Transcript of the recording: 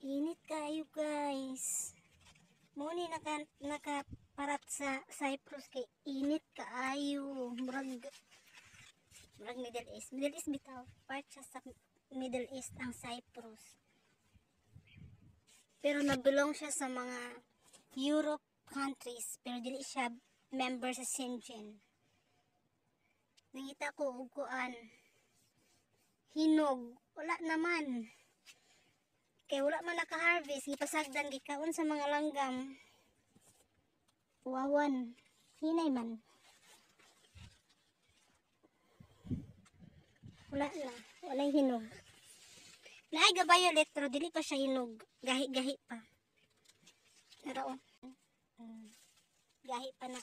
Init kayo guys. Muni nakaparat sa Cyprus kay init kaayo. Murag Middle East. Middle East bitaw. Part siya sa Middle East ang Cyprus. Pero nabelong siya sa mga Europe countries. Pero dili siya member sa Schengen. Nangita ko uguan. Hinog. Wala naman. Kaya wala man naka-harvest, ipasagdan gikaon sa mga langgam. Wawan. Hinay man. Wala na. Walang hinog. Naay violet pero dili pa siya hinog. Gahi-gahi pa. Pero gahi pa na.